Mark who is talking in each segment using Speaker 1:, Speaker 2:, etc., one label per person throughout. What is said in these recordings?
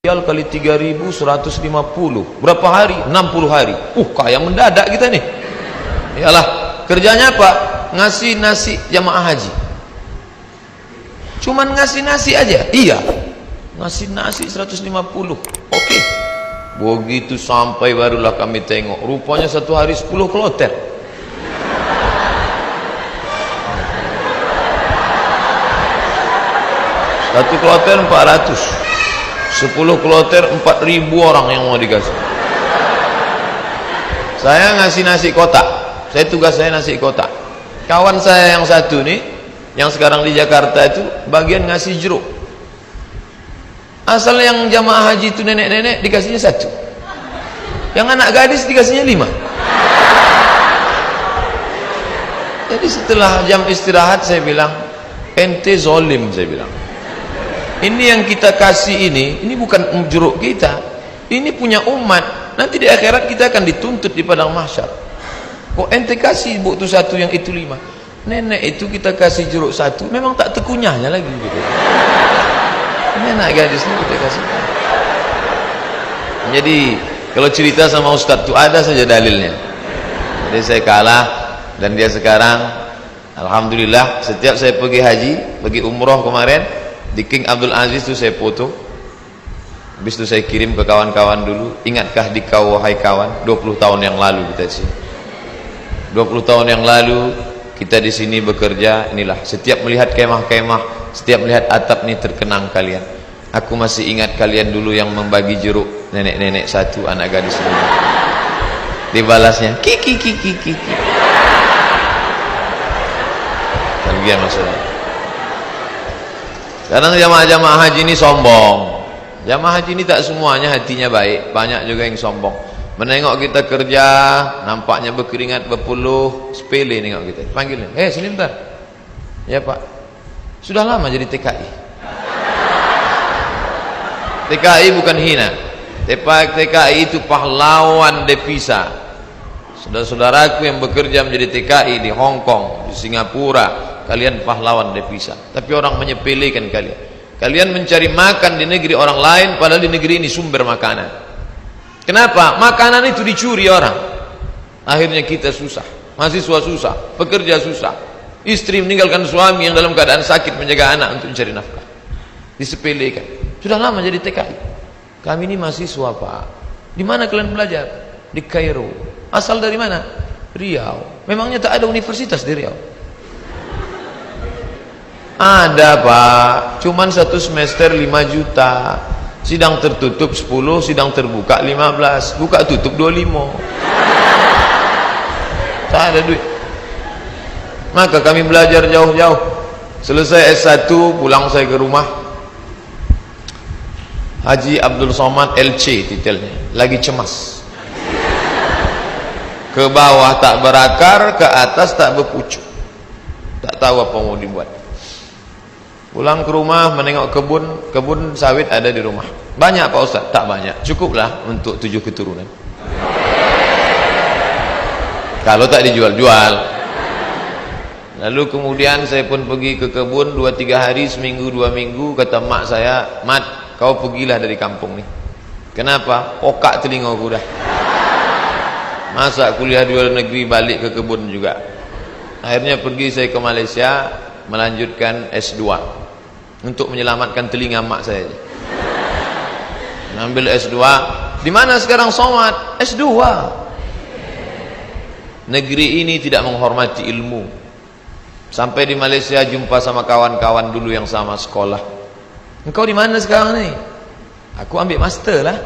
Speaker 1: Riyal kali 3.150 berapa hari? 60 hari. Kaya mendadak kita nih. Iyalah, kerjanya apa? Ngasih nasi jamaah haji. Cuman ngasih nasi aja. Iya, ngasih nasi 150. Oke. Begitu sampai barulah kami tengok, rupanya satu hari 10 kloter. Satu kloter 400. 10 kloter 4.000 orang yang mau dikasih. Saya ngasih nasi kotak. Tugas saya nasi kotak. Kawan saya yang satu nih, yang sekarang di Jakarta itu bagian ngasih jeruk. Asal yang jamaah haji itu nenek-nenek dikasihnya 1. Yang anak gadis dikasihnya 5. Jadi setelah jam istirahat saya bilang, ente zolim, saya bilang. Ini yang kita kasih ini bukan jeruk kita, ini punya umat. Nanti di akhirat kita akan dituntut di padang mahsyar. Kok ente kasih buktu 1 yang itu 5? Nenek itu kita kasih jeruk 1, memang tak tekunyahnya lagi gitu. Ini anak gadisnya kita kasih. Jadi kalau cerita sama Ustadz itu ada saja dalilnya. Jadi saya kalah dan dia sekarang, alhamdulillah, setiap saya pergi haji, pergi umroh kemarin, di King Abdul Aziz itu saya foto. Habis itu saya kirim ke kawan-kawan dulu. Ingatkah di kau wahai kawan, 20 tahun yang lalu kita di sini. 20 tahun yang lalu kita di sini bekerja. Inilah, setiap melihat kemah-kemah, setiap melihat atap ini terkenang kalian. Aku masih ingat kalian dulu yang membagi jeruk, nenek-nenek 1, anak gadis 5. Dibalasnya kiki. Bagian maksudnya. Kadang jamaah haji ini sombong. Jamaah haji ini tak semuanya hatinya baik, banyak juga yang sombong. Menengok kita kerja, nampaknya berkeringat, berpeluh, sepele nengok kita. Panggilnya, sini bentar. Ya Pak, sudah lama jadi TKI. TKI bukan hina. TKI itu pahlawan devisa. Saudara-saudaraku yang bekerja menjadi TKI di Hong Kong, di Singapura, kalian pahlawan devisa. Tapi orang menyepelekan kalian. Kalian mencari makan di negeri orang lain, padahal di negeri ini sumber makanan. Kenapa? Makanan itu dicuri orang. Akhirnya kita susah, mahasiswa susah, pekerja susah, istri meninggalkan suami yang dalam keadaan sakit menjaga anak untuk mencari nafkah. Disepelekan. Sudah lama jadi TKI. Kami ini mahasiswa Pak. Di mana kalian belajar? Di Kairo. Asal dari mana? Riau. Memangnya tak ada universitas di Riau? Ada Pak, cuman 1 semester 5 juta. Sidang tertutup 10, sidang terbuka 15. Buka tutup 25. Tak ada duit. Maka kami belajar jauh-jauh. Selesai S1, pulang saya ke rumah. Haji Abdul Somad LC titelnya. Lagi cemas. Ke bawah tak berakar, ke atas tak berpucuk. Tak tahu apa mau dibuat. Pulang ke rumah menengok kebun sawit ada di rumah. Banyak Pak Ustaz? Tak banyak, cukuplah untuk 7 keturunan. Kalau tak dijual-jual. Lalu kemudian saya pun pergi ke kebun 2-3 hari, seminggu 2 minggu. Kata mak saya, Mat, kau pergilah dari kampung nih. Kenapa? Pokak telingaku dah. Masa kuliah di luar negeri balik ke kebun juga. Akhirnya pergi saya ke Malaysia melanjutkan S2 untuk menyelamatkan telinga mak saya. Ambil S2. Di mana sekarang Somad? S2. Negeri ini tidak menghormati ilmu. Sampai di Malaysia jumpa sama kawan-kawan dulu yang sama sekolah. Engkau di mana sekarang nih? Aku ambil master lah.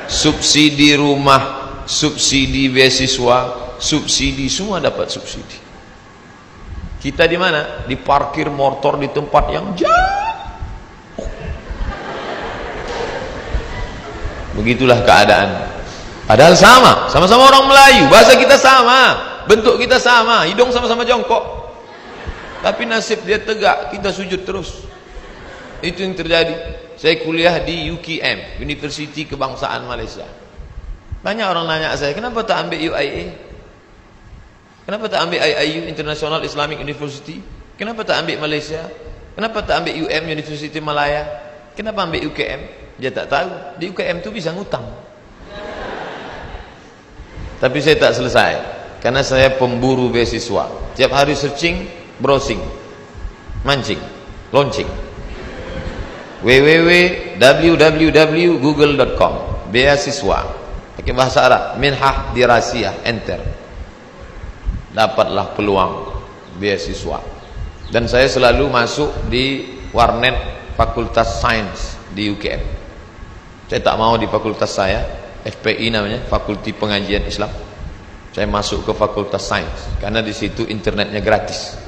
Speaker 1: Subsidi rumah, subsidi beasiswa, subsidi, semua dapat subsidi. Kita di mana? Di parkir motor di tempat yang jauh. Begitulah keadaan. Padahal sama-sama orang Melayu, bahasa kita sama, bentuk kita sama, hidung sama-sama jongkok. Tapi nasib dia tegak, kita sujud terus. Itu yang terjadi. Saya kuliah di UKM, Universiti Kebangsaan Malaysia. Banyak orang nanya saya, kenapa tak ambil UIA? Kenapa tak ambil IIU, International Islamic University? Kenapa tak ambil Malaysia? Kenapa tak ambil UM, University Malaya? Kenapa ambil UKM? Dia tak tahu. Di UKM tu bisa ngutang. Tapi saya tak selesai. Karena saya pemburu beasiswa. Tiap hari searching, browsing, mancing, launching. www.google.com beasiswa. Pakai bahasa Arab. Minhah dirasiyah. Enter. Dapatlah peluang beasiswa. Dan saya selalu masuk di warnet Fakultas Sains di UKM. Saya tak mau di fakultas saya, FPI namanya, Fakulti Pengajian Islam. Saya masuk ke Fakultas Sains karena di situ internetnya gratis.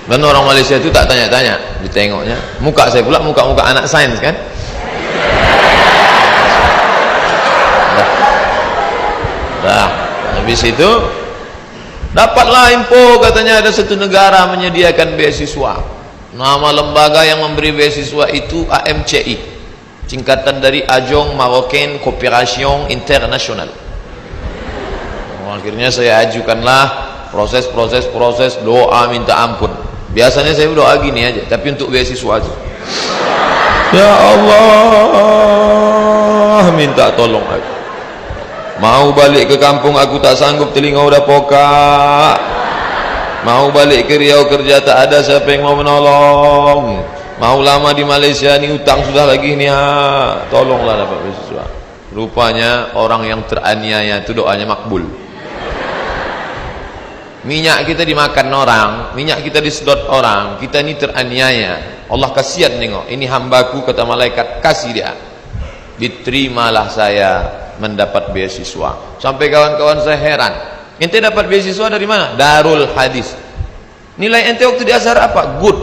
Speaker 1: Dan orang Malaysia itu tak tanya-tanya, ditengoknya. Muka saya pula muka-muka anak sains kan. Dah, habis itu dapatlah info katanya ada satu negara menyediakan beasiswa. Nama lembaga yang memberi beasiswa itu AMCI, singkatan dari Ajong Marocain Coopération International. Akhirnya saya ajukanlah proses doa minta ampun. Biasanya saya doa gini aja, tapi untuk beasiswa aja. Ya Allah, minta tolong aku. Mau balik ke kampung aku tak sanggup, telinga udah pokak. Mau balik ke Riau kerja tak ada siapa yang mau menolong. Mau lama di Malaysia ni utang sudah lagi ni, tolonglah dapat beasiswa. Rupanya orang yang teraniaya itu doanya makbul. Minyak kita dimakan orang, minyak kita disedot orang, kita ini teraniaya. Allah kasihan tengok, ini hambaku kata malaikat, kasih dia. Diterimalah saya mendapat beasiswa. Sampai kawan-kawan saya heran, ente dapat beasiswa dari mana? Darul Hadis. Nilai ente waktu di Azhar apa? Good,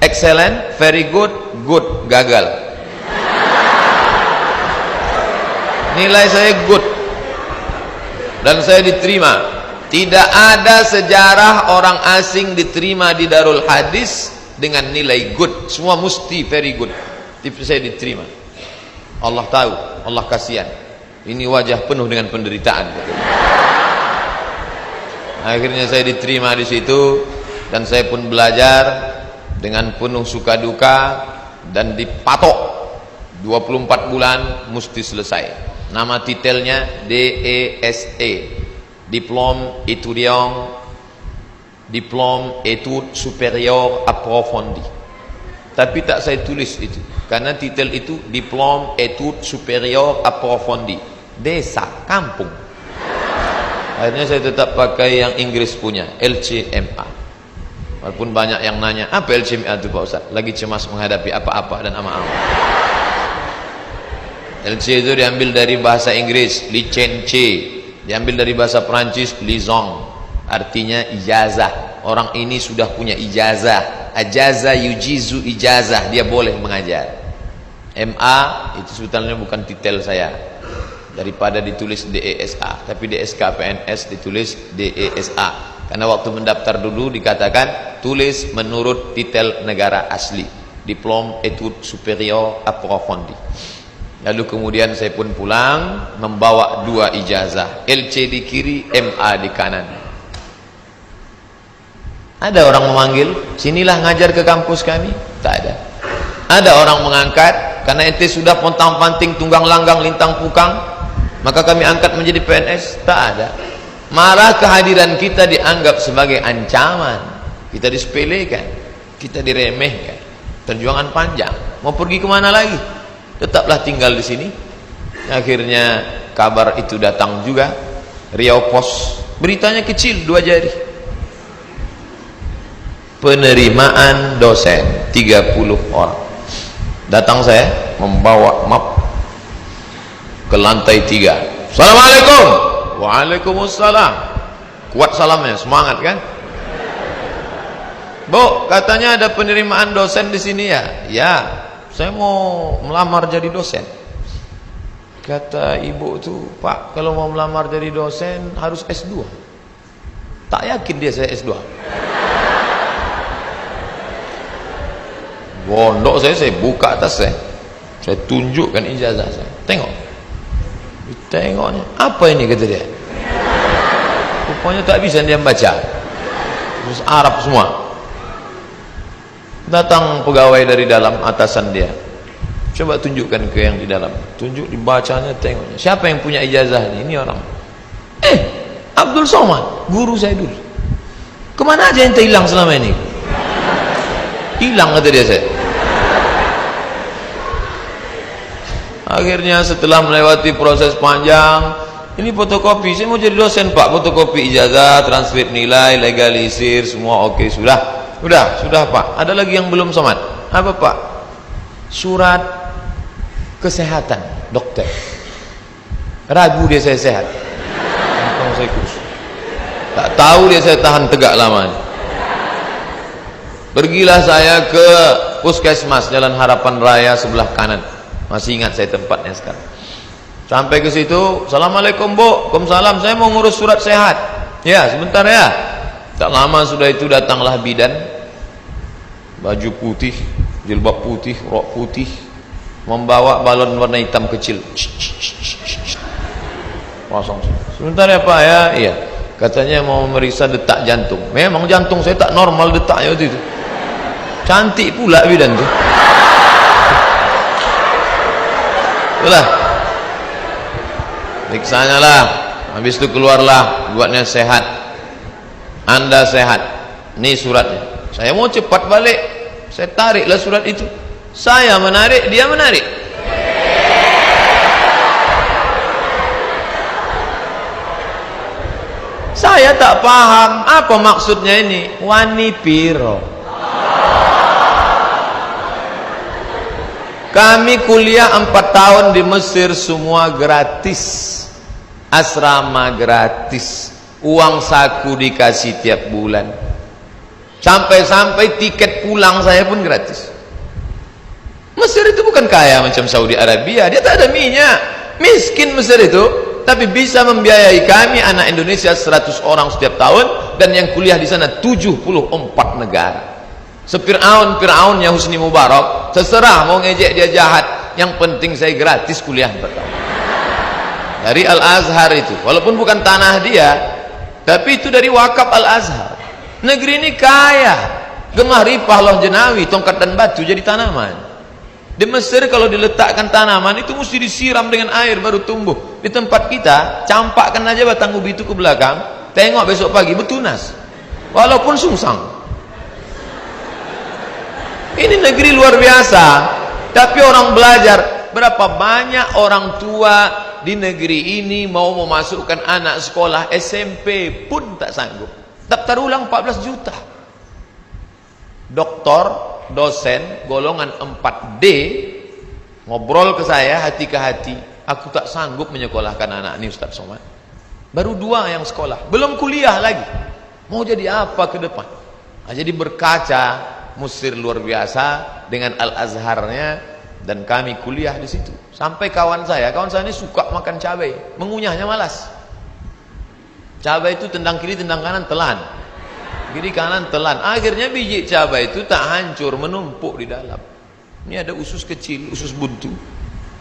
Speaker 1: excellent, very good, good, gagal. Nilai saya good dan saya diterima. Tidak ada sejarah orang asing diterima di Darul Hadis dengan nilai good. Semua mesti very good. Tapi saya diterima. Allah tahu, Allah kasihan. Ini wajah penuh dengan penderitaan. Akhirnya saya diterima di situ dan saya pun belajar dengan penuh suka duka dan dipatok 24 bulan mesti selesai. Nama titelnya DESE. Diplôme étudiant, diplôme études supérieures approfondies. Tapi tak saya tulis itu karena titel itu diplôme études supérieures approfondies, desa, kampung. Akhirnya saya tetap pakai yang Inggris punya, LCMA. Walaupun banyak yang nanya apa LCMA itu Pak Ustaz, lagi cemas menghadapi apa-apa dan ama-ama. LC itu diambil dari bahasa Inggris licence, diambil dari bahasa Perancis liaison, artinya ijazah. Orang ini sudah punya ijazah, ajaza yujizu ijazah, dia boleh mengajar. MA itu sebetulnya bukan titel saya, daripada ditulis DESA, tapi DSK PNS ditulis DESA karena waktu mendaftar dulu dikatakan tulis menurut titel negara asli, Diplôme Études Supérieures Approfondies. Lalu kemudian saya pun pulang membawa 2 ijazah, LC di kiri, MA di kanan. Ada orang memanggil, sinilah ngajar ke kampus kami? Tak ada. Ada orang mengangkat, karena ente sudah pontang-panting, tunggang langgang, lintang pukang, maka kami angkat menjadi PNS? Tak ada. Malah kehadiran kita dianggap sebagai ancaman, kita disepelekan, kita diremehkan. Perjuangan panjang, mau pergi kemana lagi? Tetaplah tinggal di sini. Akhirnya kabar itu datang juga, Riau Pos, beritanya kecil 2 jari. Penerimaan dosen 30 orang. Datang saya membawa map ke lantai 3. Assalamualaikum. Waalaikumsalam. Kuat salamnya, semangat kan? Bu, katanya ada penerimaan dosen di sini ya? Ya. Saya mau melamar jadi dosen. Kata ibu tuh, Pak, kalau mau melamar jadi dosen harus S2. Tak yakin dia saya S2. Bondok saya buka atas saya tunjukkan ijazah saya. Tengok. Tengoknya, apa ini kata dia? Rupanya tak bisa dia baca. terus Arab semua. Datang pegawai dari dalam, atasan dia, coba tunjukkan ke yang di dalam. Tunjuk, dibacanya, tengoknya. Siapa yang punya ijazah ini orang? Abdul Somad, guru saya dulu. Kemana aja ente hilang selama ini? Hilang kata dia saya. Akhirnya setelah melewati proses panjang, ini fotokopi, saya mau jadi dosen pak, fotokopi ijazah, transkrip nilai, legalisir, semua oke, sudah pak. Ada lagi yang belum somat. Apa pak? Surat kesehatan dokter. Ragu dia saya sehat. Saya kurus. Tak tahu dia saya tahan tegak lama. Pergilah saya ke puskesmas Jalan Harapan Raya sebelah kanan. Masih ingat saya tempatnya sekarang. Sampai ke situ, assalamualaikum bu, waalaikumsalam, saya mau ngurus surat sehat. Ya sebentar ya. Tak lama sudah itu datanglah bidan, baju putih, jilbab putih, rok putih, membawa balon warna hitam kecil. Kosong. Sebentar ya pak ya. Iya. Katanya mau memeriksa detak jantung. Memang jantung saya tak normal detaknya waktu itu. Cantik pula bidan tuh. Itulah. Periksanya lah. Habis itu keluarlah, buatnya sehat. Anda sehat. Ini suratnya. Saya mau cepat balik. Saya tariklah surat itu. Saya menarik, dia menarik. Saya tak paham apa maksudnya ini. Wani piro. Kami kuliah 4 tahun di Mesir, semua gratis. Asrama gratis. Uang saku dikasih tiap bulan. Sampai-sampai tiket pulang saya pun gratis. Mesir itu bukan kaya macam Saudi Arabia. Dia tak ada minyak. Miskin Mesir itu. Tapi bisa membiayai kami anak Indonesia 100 orang setiap tahun. Dan yang kuliah di sana 74 negara. Fir'aunnya Husni Mubarak, terserah mau ngejek dia jahat, yang penting saya gratis kuliah 4 tahun dari Al-Azhar itu, walaupun bukan tanah dia, tapi itu dari wakaf Al-Azhar. Negeri ini kaya, gemah ripah loh jenawi, tongkat dan batu jadi tanaman. Di Mesir kalau diletakkan tanaman itu mesti disiram dengan air baru tumbuh. Di tempat kita campakkan aja batang ubi itu ke belakang, tengok besok pagi betunas walaupun sungsang. Ini negeri luar biasa, tapi orang belajar. Berapa banyak orang tua di negeri ini mau memasukkan anak sekolah SMP pun tak sanggup. Daftar ulang 14 juta. Doktor, dosen, golongan 4D ngobrol ke saya hati ke hati. Aku tak sanggup menyekolahkan anak ini Ustaz Somad. Baru 2 yang sekolah, belum kuliah lagi. Mau jadi apa ke depan? Nah, jadi berkaca. Mesir luar biasa dengan Al-Azharnya, dan kami kuliah di situ. Sampai kawan saya ini suka makan cabai, mengunyahnya malas. Cabai itu tendang kiri tendang kanan telan, kiri kanan telan. Akhirnya biji cabai itu tak hancur, menumpuk di dalam. Ini ada usus kecil, usus buntu,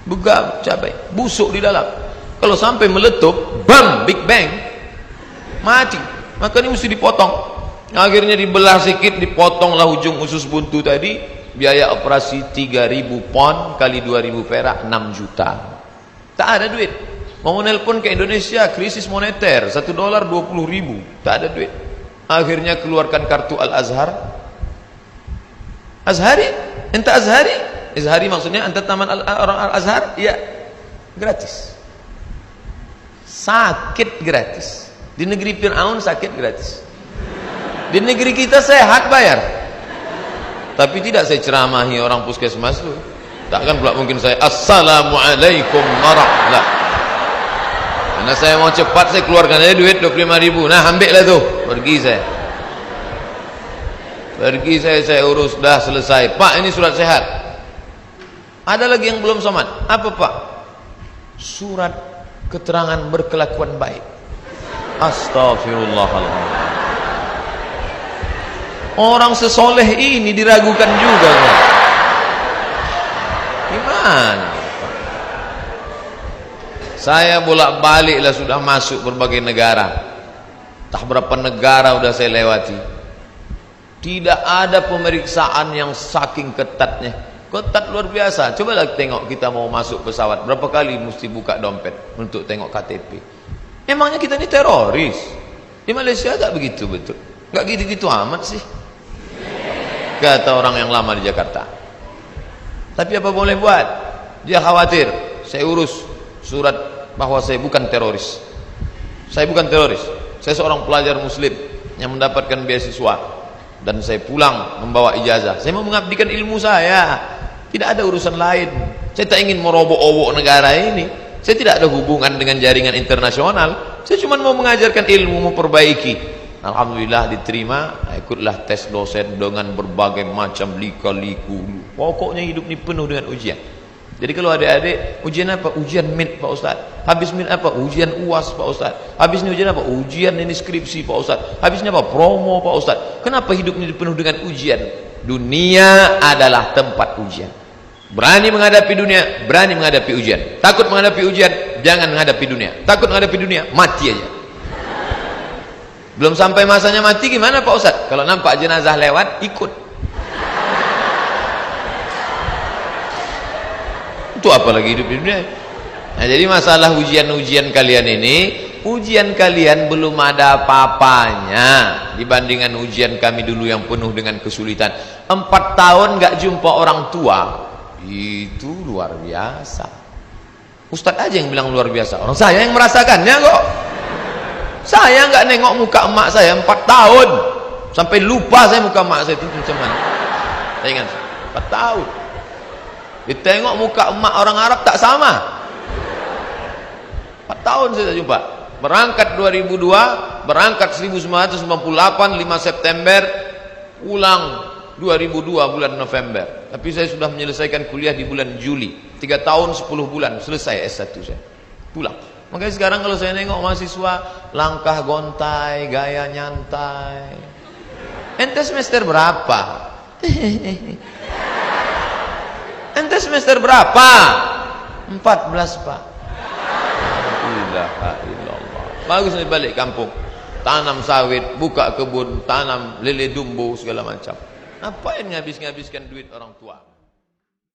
Speaker 1: begam cabai, busuk di dalam. Kalau sampai meletup, bam, big bang, mati. Maka ini mesti dipotong. Akhirnya dibelah sedikit, dipotonglah ujung usus buntu tadi. Biaya operasi 3.000 pon kali 2.000 perak, 6 juta. Tak ada duit. Mau nelpon ke Indonesia, krisis moneter, $1 20.000, tak ada duit. Akhirnya keluarkan kartu Al-Azhar. Azhari? Enta Azhari? Azhari maksudnya enta taman orang Al-Azhar? Ya, gratis. Sakit gratis. Di negeri Fir'aun sakit gratis. Di negeri kita sehat bayar. Tapi tidak saya ceramahi orang puskesmas itu. Takkan pula mungkin saya assalamualaikum warahmatullahi. Karena saya mau cepat, saya keluarkan aja duit 25.000. Nah ambil lah tuh. Pergi saya urus, dah selesai. Pak ini surat sehat. Ada lagi yang belum somat. Apa pak? Surat keterangan berkelakuan baik. Astagfirullahaladzim. Orang sesoleh ini diragukan juga. Gimana? Saya bolak-balik lah sudah masuk berbagai negara. Tak berapa negara sudah saya lewati. Tidak ada pemeriksaan yang saking ketatnya. Ketat luar biasa. Cobalah tengok kita mau masuk pesawat, berapa kali mesti buka dompet untuk tengok KTP. Emangnya kita ini teroris? Di Malaysia tak begitu betul. Enggak gitu-gitu amat sih, kata orang yang lama di Jakarta. Tapi apa boleh buat? Dia khawatir, saya urus surat bahwa saya bukan teroris. Saya bukan teroris. Saya seorang pelajar muslim yang mendapatkan beasiswa dan saya pulang membawa ijazah. Saya mau mengabdikan ilmu saya. Tidak ada urusan lain. Saya tak ingin merobok-obok negara ini. Saya tidak ada hubungan dengan jaringan internasional. Saya cuma mau mengajarkan ilmu, memperbaiki. Alhamdulillah diterima. Ikutlah tes dosen dengan berbagai macam lika-liku. Pokoknya hidup ini penuh dengan ujian. Jadi kalau adik-adik, ujian apa? Ujian MIT Pak Ustaz. Habis MIT apa? Ujian UAS Pak Ustaz. Habis ini ujian apa? Ujian ini skripsi Pak Ustaz. Habis ini apa? Promo Pak Ustaz. Kenapa hidup ini penuh dengan ujian? Dunia adalah tempat ujian. Berani menghadapi dunia, berani menghadapi ujian. Takut menghadapi ujian, jangan menghadapi dunia. Takut menghadapi dunia, mati aja. Belum sampai masanya mati gimana Pak Ustaz? Kalau nampak jenazah lewat, ikut. Itu apalagi hidup di dunia. Nah, jadi masalah ujian-ujian kalian ini, ujian kalian belum ada apa-apanya dibandingkan ujian kami dulu yang penuh dengan kesulitan. 4 tahun gak jumpa orang tua, itu luar biasa. Ustadz aja yang bilang luar biasa, orang saya yang merasakannya kok. Saya nggak nengok muka emak saya 4 tahun sampai lupa saya muka emak saya itu macam mana. Saya ingat 4 tahun. Ditengok muka emak orang Arab tak sama. 4 tahun saya tak jumpa. Berangkat 2002, berangkat 1998 5 September, pulang 2002 bulan November. Tapi saya sudah menyelesaikan kuliah di bulan Juli. 3 tahun 10 bulan selesai S1 saya. Pulang. Makanya sekarang kalau saya nengok mahasiswa, langkah gontai, gaya nyantai. Ente semester berapa? Ente semester berapa? 14 Pak. Ilaha illallah. Bagus nih balik kampung. Tanam sawit, buka kebun, tanam lele dumbo segala macam. Ngapain ngabis-ngabiskan duit orang tua?